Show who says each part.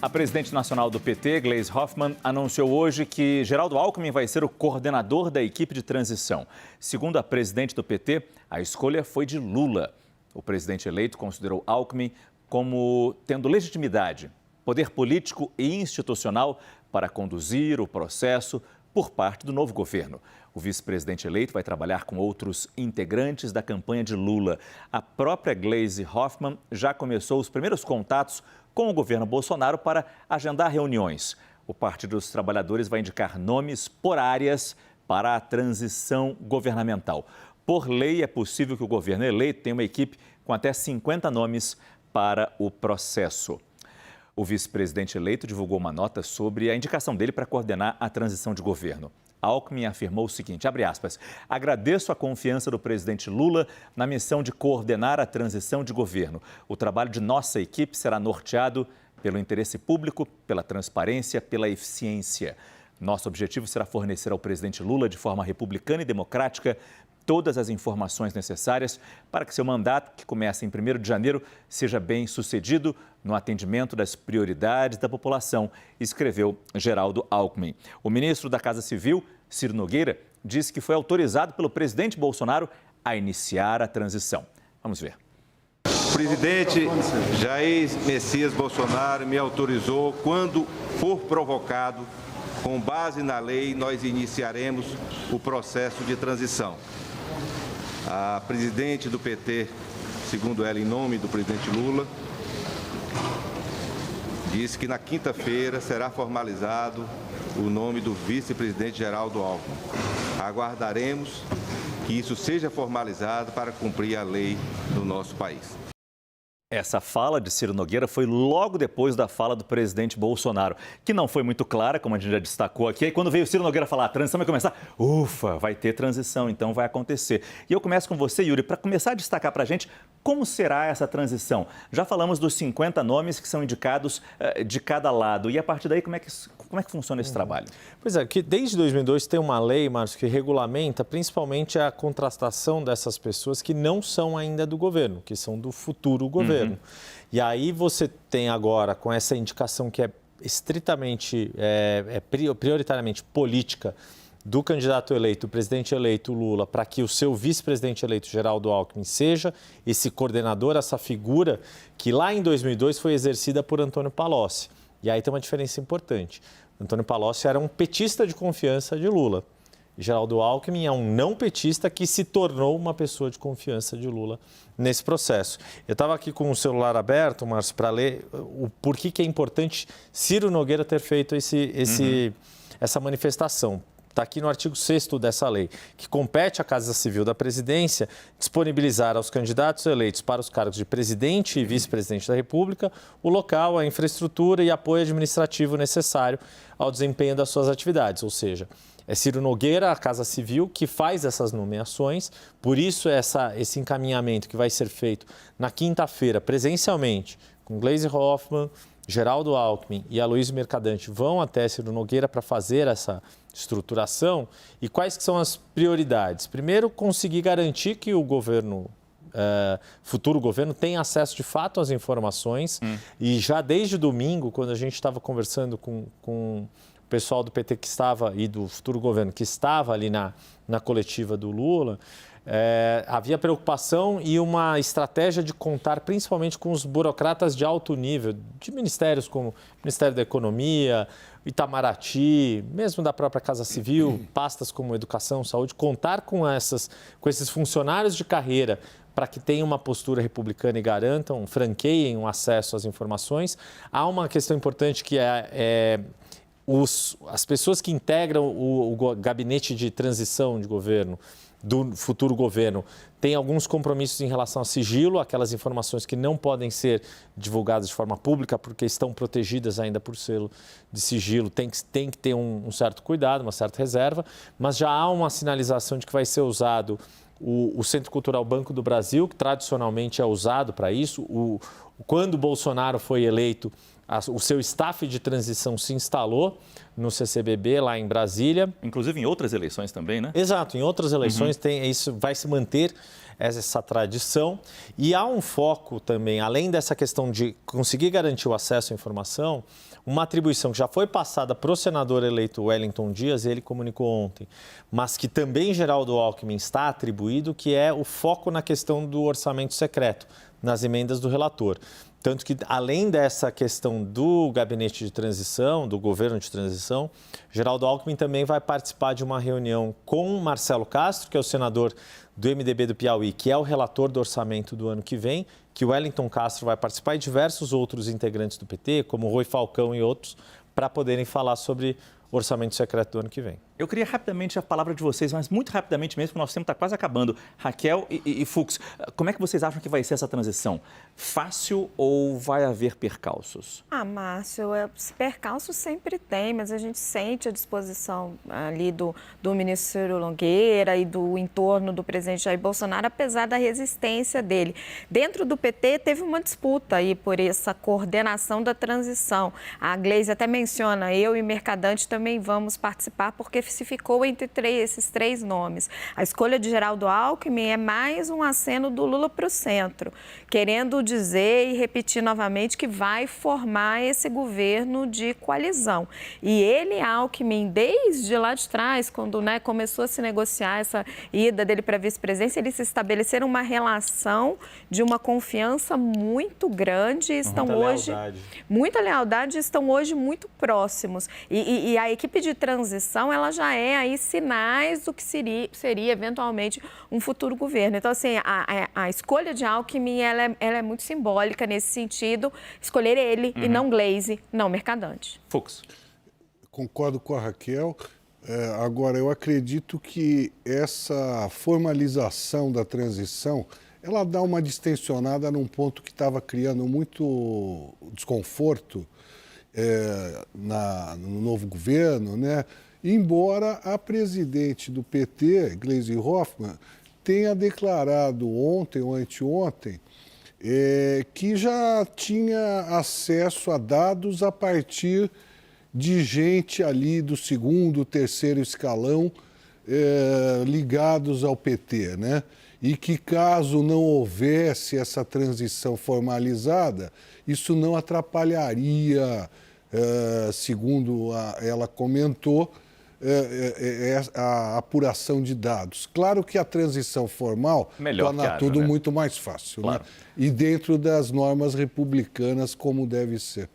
Speaker 1: A presidente nacional do PT, Gleisi Hoffmann, anunciou hoje que Geraldo Alckmin vai ser o coordenador da equipe de transição. Segundo a presidente do PT, a escolha foi de Lula. O presidente eleito considerou Alckmin como tendo legitimidade, poder político e institucional para conduzir o processo por parte do novo governo. O vice-presidente eleito vai trabalhar com outros integrantes da campanha de Lula. A própria Gleisi Hoffmann já começou os primeiros contatos com o governo Bolsonaro para agendar reuniões. O Partido dos Trabalhadores vai indicar nomes por áreas para a transição governamental. Por lei, é possível que o governo eleito tenha uma equipe com até 50 nomes para o processo. O vice-presidente eleito divulgou uma nota sobre a indicação dele para coordenar a transição de governo. Alckmin afirmou o seguinte, abre aspas, agradeço a confiança do presidente Lula na missão de coordenar a transição de governo. O trabalho de nossa equipe será norteado pelo interesse público, pela transparência, pela eficiência. Nosso objetivo será fornecer ao presidente Lula, de forma republicana e democrática, todas as informações necessárias para que seu mandato, que começa em 1º de janeiro, seja bem sucedido no atendimento das prioridades da população, escreveu Geraldo Alckmin. O ministro da Casa Civil, Ciro Nogueira, disse que foi autorizado pelo presidente Bolsonaro a iniciar a transição. Vamos ver.
Speaker 2: O presidente Jair Messias Bolsonaro me autorizou, quando for provocado, com base na lei, nós iniciaremos o processo de transição. A presidente do PT, segundo ela, em nome do presidente Lula, disse que na quinta-feira será formalizado o nome do vice-presidente Geraldo Alckmin. Aguardaremos que isso seja formalizado para cumprir a lei do nosso país.
Speaker 1: Essa fala de Ciro Nogueira foi logo depois da fala do presidente Bolsonaro, que não foi muito clara, como a gente já destacou aqui. Aí quando veio o Ciro Nogueira falar, a transição vai começar, ufa, vai ter transição, então vai acontecer. E eu começo com você, Yuri, para começar a destacar para a gente como será essa transição. Já falamos dos 50 nomes que são indicados de cada lado. E a partir daí, como é que funciona esse trabalho?
Speaker 3: Pois é, que desde 2002 tem uma lei, Márcio, que regulamenta principalmente a contratação dessas pessoas que não são ainda do governo, que são do futuro governo. E aí você tem agora, com essa indicação que é estritamente, prioritariamente política, do candidato eleito, o presidente eleito Lula, para que o seu vice-presidente eleito, Geraldo Alckmin, seja esse coordenador, essa figura que lá em 2002 foi exercida por Antônio Palocci. E aí tem uma diferença importante. Antônio Palocci era um petista de confiança de Lula. Geraldo Alckmin é um não petista que se tornou uma pessoa de confiança de Lula nesse processo. Eu estava aqui com o celular aberto, Márcio, para ler o porquê que é importante Ciro Nogueira ter feito essa manifestação. Está aqui no artigo 6º dessa lei, que compete à Casa Civil da Presidência disponibilizar aos candidatos eleitos para os cargos de presidente e vice-presidente da República o local, a infraestrutura e apoio administrativo necessário ao desempenho das suas atividades, ou seja, é Ciro Nogueira, a Casa Civil, que faz essas nomeações, por isso esse encaminhamento que vai ser feito na quinta-feira, presencialmente, com Gleisi Hoffmann, Geraldo Alckmin e Aloysio Mercadante vão até Ciro Nogueira para fazer essa estruturação. E quais que são as prioridades? Primeiro, conseguir garantir que o governo, futuro governo, tenha acesso de fato às informações. E já desde domingo, quando a gente estava conversando com o pessoal do PT que estava e do futuro governo que estava ali na coletiva do Lula, havia preocupação e uma estratégia de contar principalmente com os burocratas de alto nível, de ministérios como o Ministério da Economia, Itamaraty, mesmo da própria Casa Civil, pastas como Educação, Saúde, contar com esses funcionários de carreira para que tenham uma postura republicana e garantam, franqueiem o acesso às informações. Há uma questão importante que as pessoas que integram o gabinete de transição de governo, do futuro governo, têm alguns compromissos em relação a sigilo, aquelas informações que não podem ser divulgadas de forma pública porque estão protegidas ainda por selo de sigilo, tem que ter um certo cuidado, uma certa reserva, mas já há uma sinalização de que vai ser usado o Centro Cultural Banco do Brasil, que tradicionalmente é usado para isso. Quando Bolsonaro foi eleito, o seu staff de transição se instalou no CCBB, lá em Brasília.
Speaker 1: Inclusive em outras eleições também, né?
Speaker 3: Exato, em outras eleições isso vai se manter. essa tradição. E há um foco também, além dessa questão de conseguir garantir o acesso à informação, uma atribuição que já foi passada para o senador eleito Wellington Dias, ele comunicou ontem, mas que também Geraldo Alckmin está atribuído, que é o foco na questão do orçamento secreto, nas emendas do relator. Tanto que, além dessa questão do gabinete de transição, do governo de transição, Geraldo Alckmin também vai participar de uma reunião com Marcelo Castro, que é o senador do MDB do Piauí, que é o relator do orçamento do ano que vem, que o Wellington Castro vai participar e diversos outros integrantes do PT, como Rui Falcão e outros, para poderem falar sobre o orçamento secreto do ano que vem.
Speaker 1: Eu queria rapidamente a palavra de vocês, mas muito rapidamente mesmo, porque o nosso tempo está quase acabando. Raquel e Fux, como é que vocês acham que vai ser essa transição? Fácil ou vai haver percalços?
Speaker 4: Márcio, percalços sempre tem, mas a gente sente a disposição ali do ministro Ciro Nogueira e do entorno do presidente Jair Bolsonaro, apesar da resistência dele. Dentro do PT teve uma disputa aí por essa coordenação da transição. A Gleisi até menciona, eu e Mercadante também vamos participar, porque se ficou entre esses três nomes. A escolha de Geraldo Alckmin é mais um aceno do Lula para o centro, querendo dizer e repetir novamente que vai formar esse governo de coalizão. E ele, Alckmin, desde lá de trás, quando começou a se negociar essa ida dele para a vice-presidência, eles estabeleceram uma relação de uma confiança muito grande. Estão muita lealdade, estão hoje muito próximos. E a equipe de transição, ela já é aí sinais do que seria eventualmente um futuro governo. Então, assim, a escolha de Alckmin, ela é muito simbólica nesse sentido, escolher ele e não Gleisi, não Mercadante.
Speaker 1: Fux.
Speaker 5: Concordo com a Raquel. Agora, eu acredito que essa formalização da transição, ela dá uma distensionada num ponto que estava criando muito desconforto no novo governo, né? Embora a presidente do PT, Gleisi Hoffmann, tenha declarado ontem ou anteontem que já tinha acesso a dados a partir de gente ali do segundo, terceiro escalão ligados ao PT, né? E que caso não houvesse essa transição formalizada, isso não atrapalharia, segundo ela comentou, a apuração de dados. Claro que a transição formal torna tudo muito mais fácil, claro, né? E dentro das normas republicanas, como deve ser.